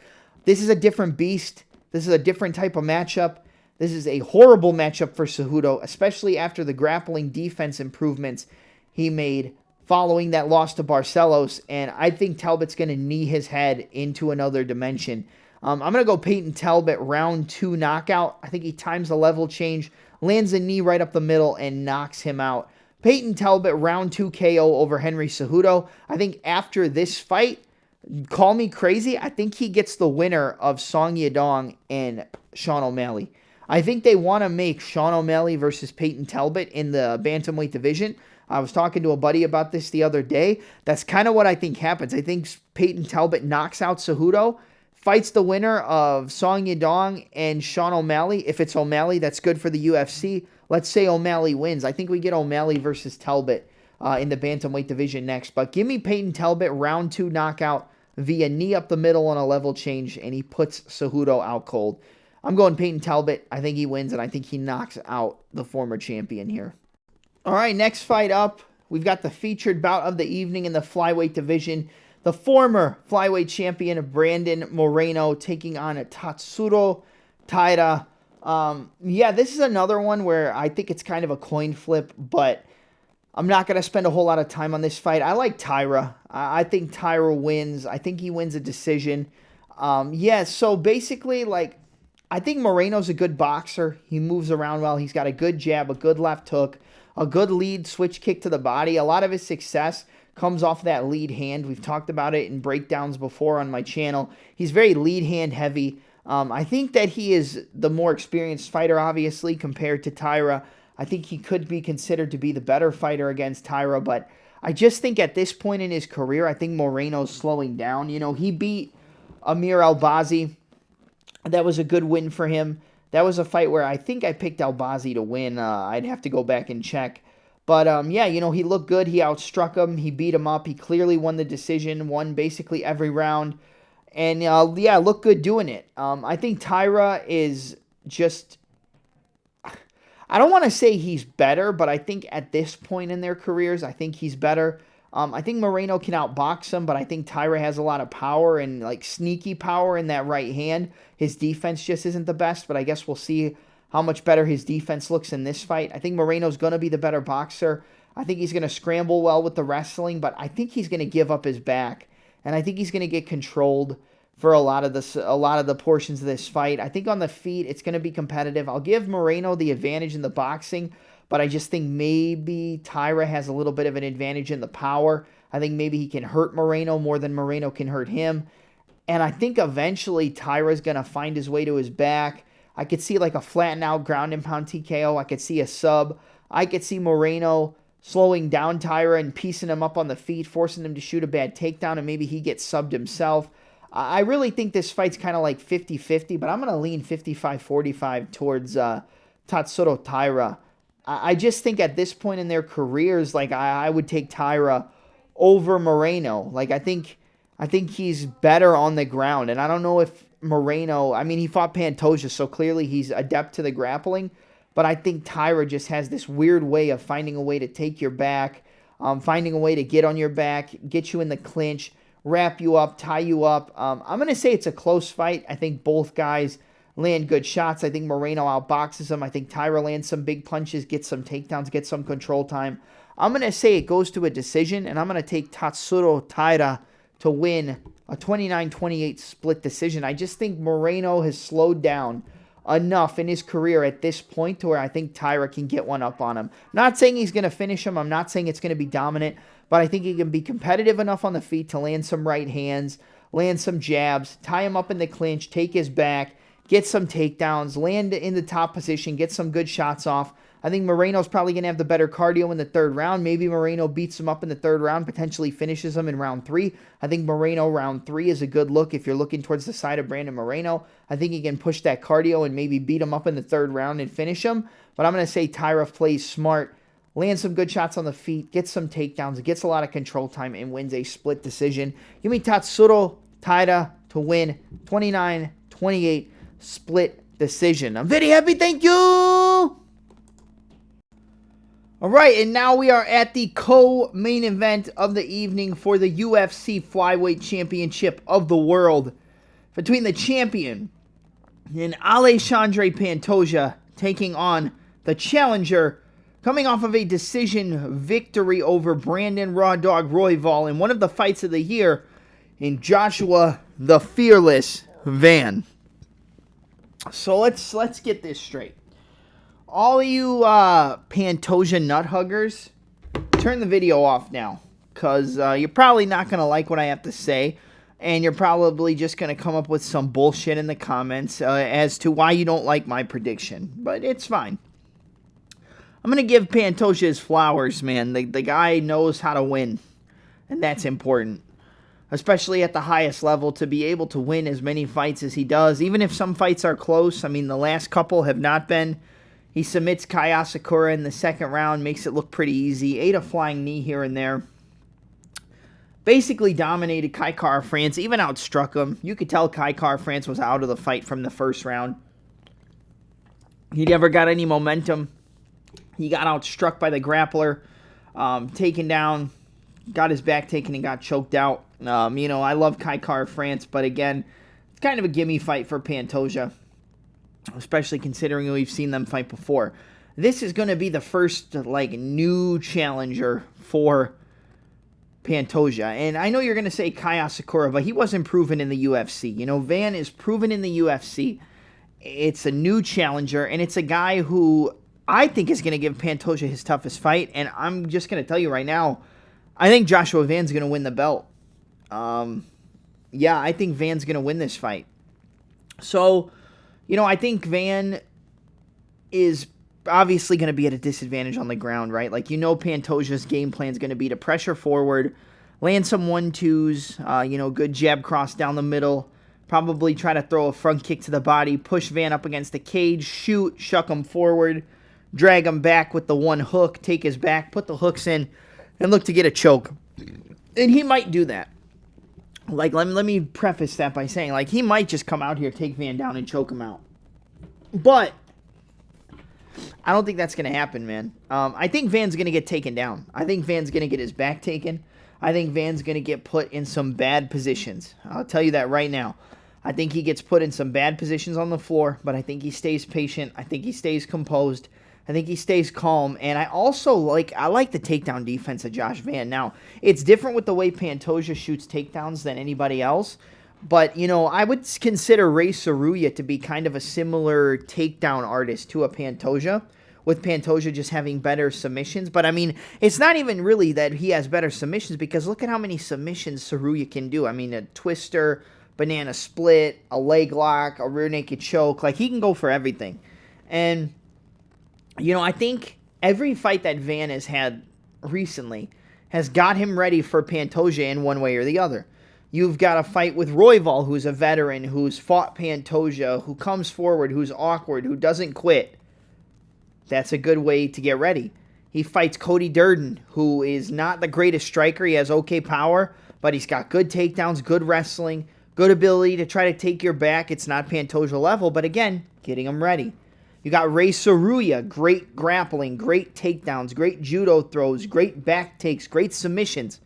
This is a different beast. This is a different type of matchup. This is a horrible matchup for Cejudo, especially after the grappling defense improvements he made following that loss to Barcelos. And I think Talbott's going to knee his head into another dimension. I'm going to go Peyton Talbott round 2 knockout. I think he times the level change, lands a knee right up the middle, and knocks him out. Peyton Talbott round 2 KO over Henry Cejudo. I think after this fight, call me crazy, I think he gets the winner of Song Yadong and Sean O'Malley. I think they want to make Sean O'Malley versus Peyton Talbott in the bantamweight division. I was talking to a buddy about this the other day. That's kind of what I think happens. I think Peyton Talbott knocks out Cejudo, fights the winner of Song Yadong and Sean O'Malley. If it's O'Malley, that's good for the UFC. Let's say O'Malley wins. I think we get O'Malley versus Talbott in the bantamweight division next. But give me Peyton Talbott round 2 knockout via knee up the middle on a level change, and he puts Cejudo out cold. I'm going Peyton Talbott. I think he wins, and I think he knocks out the former champion here. All right, next fight up, we've got the featured bout of the evening in the flyweight division. The former flyweight champion Brandon Moreno taking on Tatsuro Taira. Yeah, this is another one where I think it's kind of a coin flip, but I'm not going to spend a whole lot of time on this fight. I like Taira. I think Taira wins. I think he wins a decision. Yeah, so basically, like, I think Moreno's a good boxer. He moves around well. He's got a good jab, a good left hook, a good lead switch kick to the body. A lot of his success comes off that lead hand. We've talked about it in breakdowns before on my channel. He's very lead hand heavy. I think that he is the more experienced fighter, obviously, compared to Taira. I think he could be considered to be the better fighter against Taira, but I just think at this point in his career, I think Moreno's slowing down. You know, he beat Amir Albazi. That was a good win for him. That was a fight where I think I picked Albazi to win. I'd have to go back and check. But, yeah, you know, he looked good. He outstruck him. He beat him up. He clearly won the decision, won basically every round. And, yeah, looked good doing it. I think Taira is just, I don't want to say he's better, but I think at this point in their careers, I think he's better. I think Moreno can outbox him, but I think Taira has a lot of power and, like, sneaky power in that right hand. His defense just isn't the best, but I guess we'll see how much better his defense looks in this fight. I think Moreno's going to be the better boxer. I think he's going to scramble well with the wrestling, but I think he's going to give up his back, and I think he's going to get controlled for a lot of the portions of this fight. I think on the feet, it's going to be competitive. I'll give Moreno the advantage in the boxing, but I just think maybe Taira has a little bit of an advantage in the power. I think maybe he can hurt Moreno more than Moreno can hurt him. And I think eventually Taira's going to find his way to his back. I could see like a flatten out ground and pound TKO. I could see a sub. I could see Moreno slowing down Taira and piecing him up on the feet, forcing him to shoot a bad takedown, and maybe he gets subbed himself. I really think this fight's kind of like 50-50, but I'm going to lean 55-45 towards Tatsuro Taira. I just think at this point in their careers, like I would take Taira over Moreno. Like I think he's better on the ground, and I don't know if Moreno, I mean, he fought Pantoja, so clearly he's adept to the grappling, but I think Taira just has this weird way of finding a way to take your back, finding a way to get on your back, get you in the clinch, wrap you up, tie you up. I'm going to say it's a close fight. I think both guys land good shots. I think Moreno outboxes him. I think Taira lands some big punches, gets some takedowns, gets some control time. I'm going to say it goes to a decision, and I'm going to take Tatsuro Taira to win a 29-28 split decision. I just think Moreno has slowed down enough in his career at this point to where I think Taira can get one up on him. Not saying he's going to finish him. I'm not saying it's going to be dominant, but I think he can be competitive enough on the feet to land some right hands, land some jabs, tie him up in the clinch, take his back, get some takedowns, land in the top position, get some good shots off. I think Moreno's probably going to have the better cardio in the third round. Maybe Moreno beats him up in the third round, potentially finishes him in round 3. I think Moreno round 3 is a good look if you're looking towards the side of Brandon Moreno. I think he can push that cardio and maybe beat him up in the third round and finish him. But I'm going to say Taira plays smart, lands some good shots on the feet, gets some takedowns, gets a lot of control time, and wins a split decision. Give me Tatsuro Taira to win 29-28 split decision. I'm very happy. Thank you. All right, and now we are at the co-main event of the evening for the UFC Flyweight Championship of the World between the champion and Alexandre Pantoja taking on the challenger coming off of a decision victory over Brandon Raw Dog Royval in one of the fights of the year in Joshua the Fearless Van. So let's get this straight. All of you Pantoja nut huggers, turn the video off now, because you're probably not going to like what I have to say, and you're probably just going to come up with some bullshit in the comments as to why you don't like my prediction, but it's fine. I'm going to give Pantoja his flowers, man. The guy knows how to win, and that's important, especially at the highest level, to be able to win as many fights as he does, even if some fights are close. I mean, the last couple have not been. He submits Kai Asakura in the second round, makes it look pretty easy. Ate a flying knee here and there. Basically dominated Kai Kara-France, even outstruck him. You could tell Kai Kara-France was out of the fight from the first round. He never got any momentum. He got outstruck by the grappler, taken down, got his back taken and got choked out. I love Kai Kara-France, but again, it's kind of a gimme fight for Pantoja, especially considering we've seen them fight before. This is going to be the first, new challenger for Pantoja. And I know you're going to say Kai Asakura, but he wasn't proven in the UFC. Van is proven in the UFC. It's a new challenger, and it's a guy who I think is going to give Pantoja his toughest fight. And I'm just going to tell you right now, I think Joshua Van's going to win the belt. I think Van's going to win this fight. So, I think Van is obviously going to be at a disadvantage on the ground, right? Pantoja's game plan is going to be to pressure forward, land some 1-2s, good jab cross down the middle, probably try to throw a front kick to the body, push Van up against the cage, shoot, shuck him forward, drag him back with the one hook, take his back, put the hooks in, and look to get a choke. And he might do that. Let me preface that by saying, he might just come out here, take Van down, and choke him out. But I don't think that's going to happen, man. I think Van's going to get taken down. I think Van's going to get his back taken. I think Van's going to get put in some bad positions. I'll tell you that right now. I think he gets put in some bad positions on the floor, but I think he stays patient. I think he stays composed. I think he stays calm, and I also like the takedown defense of Josh Van. Now, it's different with the way Pantoja shoots takedowns than anybody else, but, I would consider Ray Saruya to be kind of a similar takedown artist to a Pantoja, with Pantoja just having better submissions. But, it's not even really that he has better submissions, because look at how many submissions Saruya can do. A twister, banana split, a leg lock, a rear naked choke. He can go for everything. And I think every fight that Van has had recently has got him ready for Pantoja in one way or the other. You've got a fight with Royval, who's a veteran, who's fought Pantoja, who comes forward, who's awkward, who doesn't quit. That's a good way to get ready. He fights Cody Durden, who is not the greatest striker. He has okay power, but he's got good takedowns, good wrestling, good ability to try to take your back. It's not Pantoja level, but again, getting him ready. You got Ray Saruya, great grappling, great takedowns, great judo throws, great back takes, great submissions.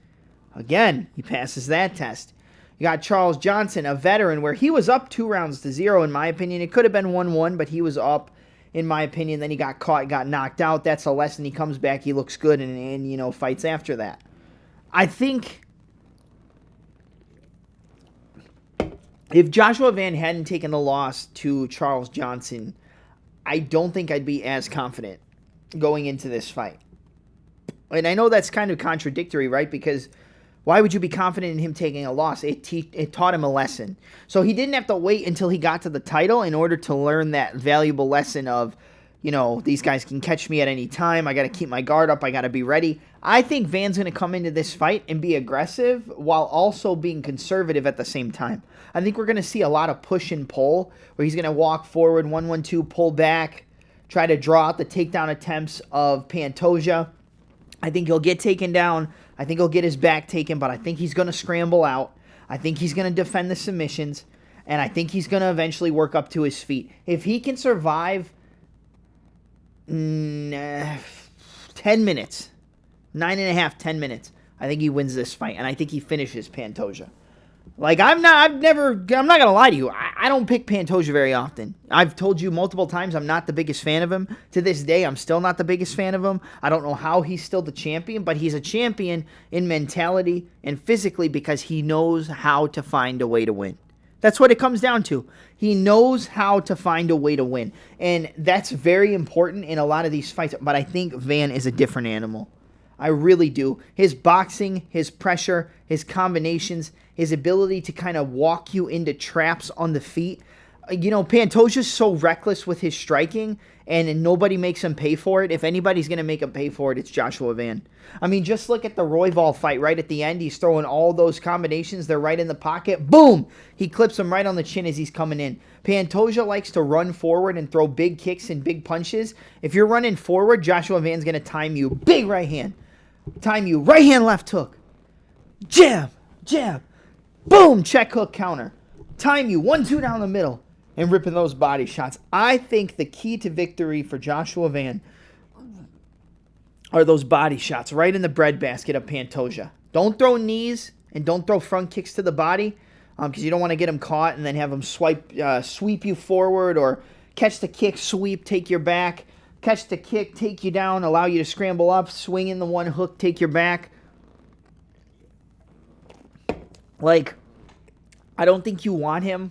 Again, he passes that test. You got Charles Johnson, a veteran, where he was up 2-0, in my opinion. It could have been 1-1, but he was up, in my opinion. Then he got caught, got knocked out. That's a lesson. He comes back, he looks good, and fights after that. I think if Joshua Van hadn't taken the loss to Charles Johnson, I don't think I'd be as confident going into this fight. And I know that's kind of contradictory, right? Because why would you be confident in him taking a loss? It taught him a lesson. So he didn't have to wait until he got to the title in order to learn that valuable lesson of, these guys can catch me at any time. I got to keep my guard up. I got to be ready. I think Van's going to come into this fight and be aggressive while also being conservative at the same time. I think we're going to see a lot of push and pull where he's going to walk forward, 1-1-2, pull back, try to draw out the takedown attempts of Pantoja. I think he'll get taken down. I think he'll get his back taken, but I think he's going to scramble out. I think he's going to defend the submissions, and I think he's going to eventually work up to his feet. If he can survive 10 minutes, 9.5, 10 minutes, I think he wins this fight, and I think he finishes Pantoja. I'm not going to lie to you. I don't pick Pantoja very often. I've told you multiple times I'm not the biggest fan of him. To this day, I'm still not the biggest fan of him. I don't know how he's still the champion, but he's a champion in mentality and physically because he knows how to find a way to win. That's what it comes down to. He knows how to find a way to win. And that's very important in a lot of these fights. But I think Van is a different animal. I really do. His boxing, his pressure, his combinations, his ability to kind of walk you into traps on the feet. Pantoja's so reckless with his striking, and nobody makes him pay for it. If anybody's going to make him pay for it, it's Joshua Van. I mean, just look at the Royval fight right at the end. He's throwing all those combinations. They're right in the pocket. Boom! He clips him right on the chin as he's coming in. Pantoja likes to run forward and throw big kicks and big punches. If you're running forward, Joshua Van's going to time you. Big right hand. Time you. Right hand, left hook. Jab. Jab. Boom! Check hook counter. Time you. 1-2 down the middle. And ripping those body shots. I think the key to victory for Joshua Van are those body shots right in the breadbasket of Pantoja. Don't throw knees and don't throw front kicks to the body because you don't want to get him caught and then have him sweep you forward or catch the kick, sweep, take your back, catch the kick, take you down, allow you to scramble up, swing in the one hook, take your back. I don't think you want him.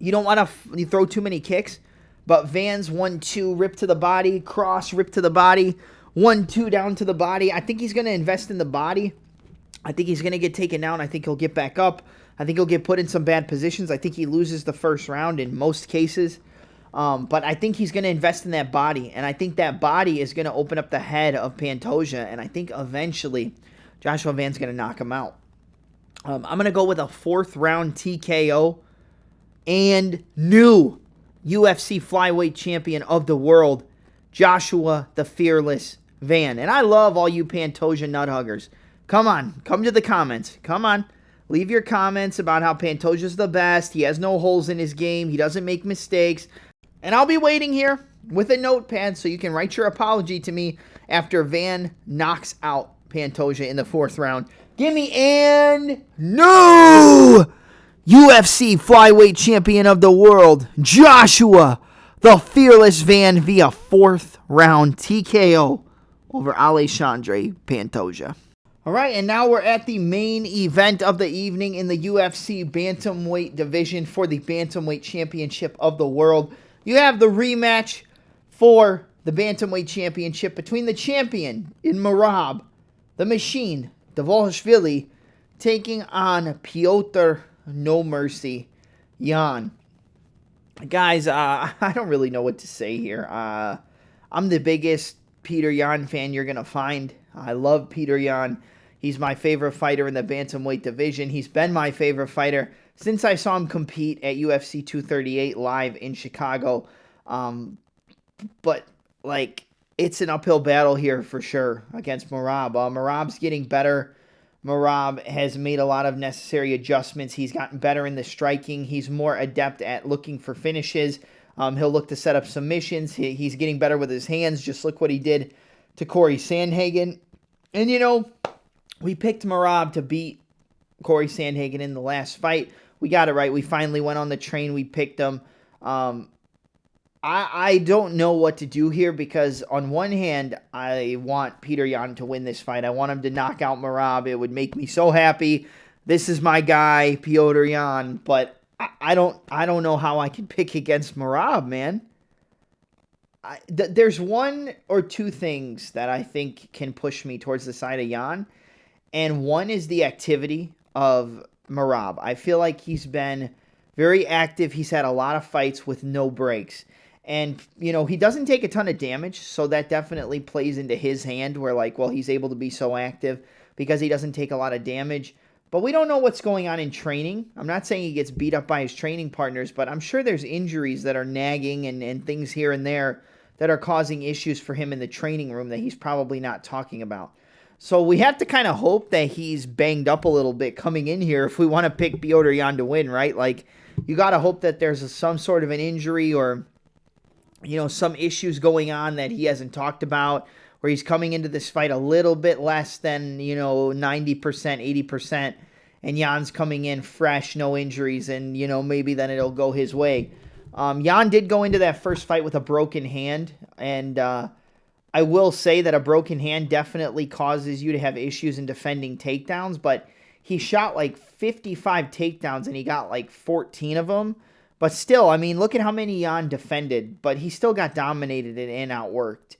You don't want to throw too many kicks, but Van's 1-2, rip to the body, cross, rip to the body, 1-2 down to the body. I think he's going to invest in the body. I think he's going to get taken down. I think he'll get back up. I think he'll get put in some bad positions. I think he loses the first round in most cases. But I think he's going to invest in that body, and I think that body is going to open up the head of Pantoja, and I think eventually Joshua Van's going to knock him out. I'm going to go with a 4th round TKO. And new UFC flyweight champion of the world, Joshua the Fearless Van. And I love all you Pantoja nut huggers. Come on, come to the comments. Come on, leave your comments about how Pantoja's the best. He has no holes in his game. He doesn't make mistakes. And I'll be waiting here with a notepad so you can write your apology to me after Van knocks out Pantoja in the 4th round. Give me and no! UFC flyweight champion of the world, Joshua the Fearless Van via 4th round TKO over Alexandre Pantoja. All right, and now we're at the main event of the evening in the UFC bantamweight division for the bantamweight championship of the world. You have the rematch for the bantamweight championship between the champion in Merab, the machine, Dvalishvili, taking on Piotr No Mercy Yan. Guys, I don't really know what to say here. I'm the biggest Peter Yan fan you're going to find. I love Petr Yan. He's my favorite fighter in the bantamweight division. He's been my favorite fighter since I saw him compete at UFC 238 live in Chicago. But, like, it's an uphill battle here for sure against Merab. Merab's getting better. Merab has made a lot of necessary adjustments. He's gotten better in the striking. He's more adept at looking for finishes. He'll look to set up submissions. He's getting better with his hands. Just look what he did to Corey Sandhagen. And, you know, we picked Merab to beat Corey Sandhagen in the last fight. We got it right. We finally went on the train. We picked him. I don't know what to do here because on one hand, I want Petr Yan to win this fight. I want him to knock out Merab. It would make me so happy. This is my guy, Petr Yan. But I don't know how I can pick against Merab, man. There's one or two things that I think can push me towards the side of Yan. And one is the activity of Merab. I feel like he's been very active. He's had a lot of fights with no breaks. And, you know, he doesn't take a ton of damage, so that definitely plays into his hand where, like, well, he's able to be so active because he doesn't take a lot of damage. But we don't know what's going on in training. I'm not saying he gets beat up by his training partners, but I'm sure there's injuries that are nagging and things here and there that are causing issues for him in the training room that he's probably not talking about. So we have to kind of hope that he's banged up a little bit coming in here if we want to pick Petr Yan to win, right? Like, you got to hope that there's some sort of an injury or, you know, some issues going on that he hasn't talked about, where he's coming into this fight a little bit less than, you know, 90%, 80%, and Jan's coming in fresh, no injuries, and, you know, maybe then it'll go his way. Yan did go into that first fight with a broken hand, and I will say that a broken hand definitely causes you to have issues in defending takedowns, but he shot like 55 takedowns, and he got like 14 of them. But still, I mean, look at how many Yan defended, but he still got dominated and outworked.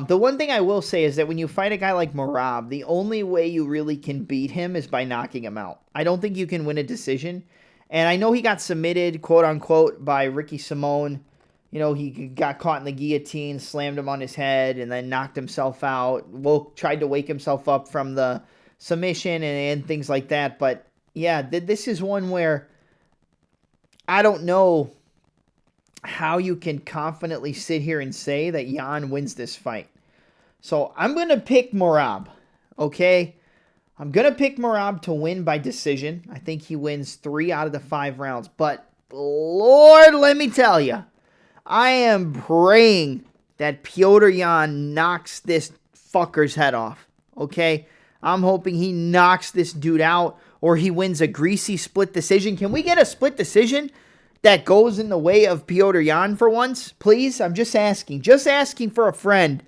The one thing I will say is that when you fight a guy like Merab, the only way you really can beat him is by knocking him out. I don't think you can win a decision. And I know he got submitted, quote-unquote, by Ricky Simone. You know, he got caught in the guillotine, slammed him on his head, and then knocked himself out. Tried to wake himself up from the submission and things like that. But, yeah, this is one where I don't know how you can confidently sit here and say that Yan wins this fight. So I'm going to pick Merab, okay? I'm going to pick Merab to win by decision. I think he wins 3 out of the 5 rounds. But, Lord, let me tell you, I am praying that Petr Yan knocks this fucker's head off, okay? I'm hoping he knocks this dude out or he wins a greasy split decision. Can we get a split decision that goes in the way of Petr Yan for once, please? I'm just asking for a friend.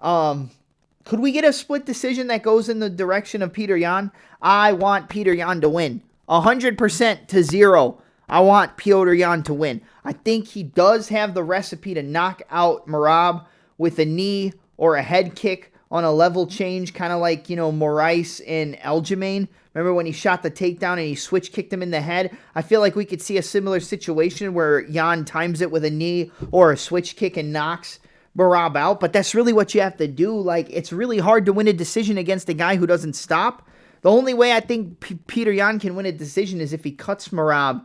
Could we get a split decision that goes in the direction of Petr Yan? I want Petr Yan to win. 100% to 0. I want Petr Yan to win. I think he does have the recipe to knock out Merab with a knee or a head kick on a level change, kind of like, you know, Moraes and Aljamain. Remember when he shot the takedown and he switch kicked him in the head? I feel like we could see a similar situation where Yan times it with a knee or a switch kick and knocks Merab out. But that's really what you have to do. Like, it's really hard to win a decision against a guy who doesn't stop. The only way I think Petr Yan can win a decision is if he cuts Merab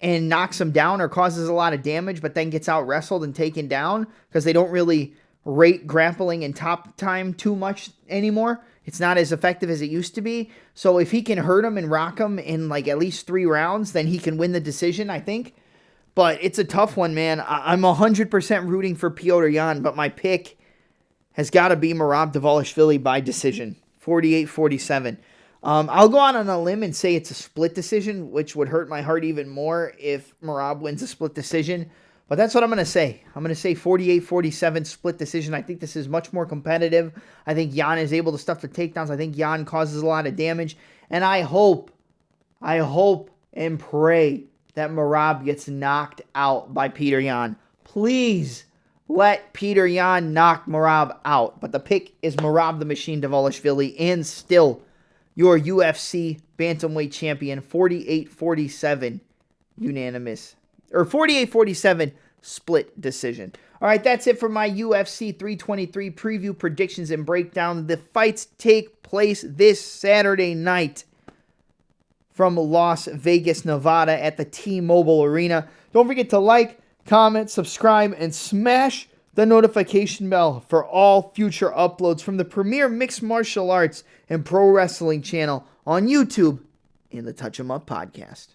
and knocks him down or causes a lot of damage, but then gets out wrestled and taken down because they don't really rate grappling and top time too much anymore. It's not as effective as it used to be. So if he can hurt him and rock him in like at least 3 rounds, then he can win the decision, I think. But it's a tough one, man. I'm 100% rooting for Petr Yan, but my pick has got to be Merab Dvalishvili by decision, 48-47. I'll go out on a limb and say it's a split decision, which would hurt my heart even more if Merab wins a split decision. But that's what I'm going to say. I'm going to say 48-47 split decision. I think this is much more competitive. I think Yan is able to stuff the takedowns. I think Yan causes a lot of damage. And I hope and pray that Merab gets knocked out by Petr Yan. Please let Petr Yan knock Merab out. But the pick is Merab the Machine Dvalishvili, and still your UFC bantamweight champion, 48-47 unanimous. Or 48-47 split decision. All right, that's it for my UFC 323 preview, predictions, and breakdown. The fights take place this Saturday night from Las Vegas, Nevada at the T-Mobile Arena. Don't forget to like, comment, subscribe, and smash the notification bell for all future uploads from the premier mixed martial arts and pro wrestling channel on YouTube in the Touch 'em Up podcast.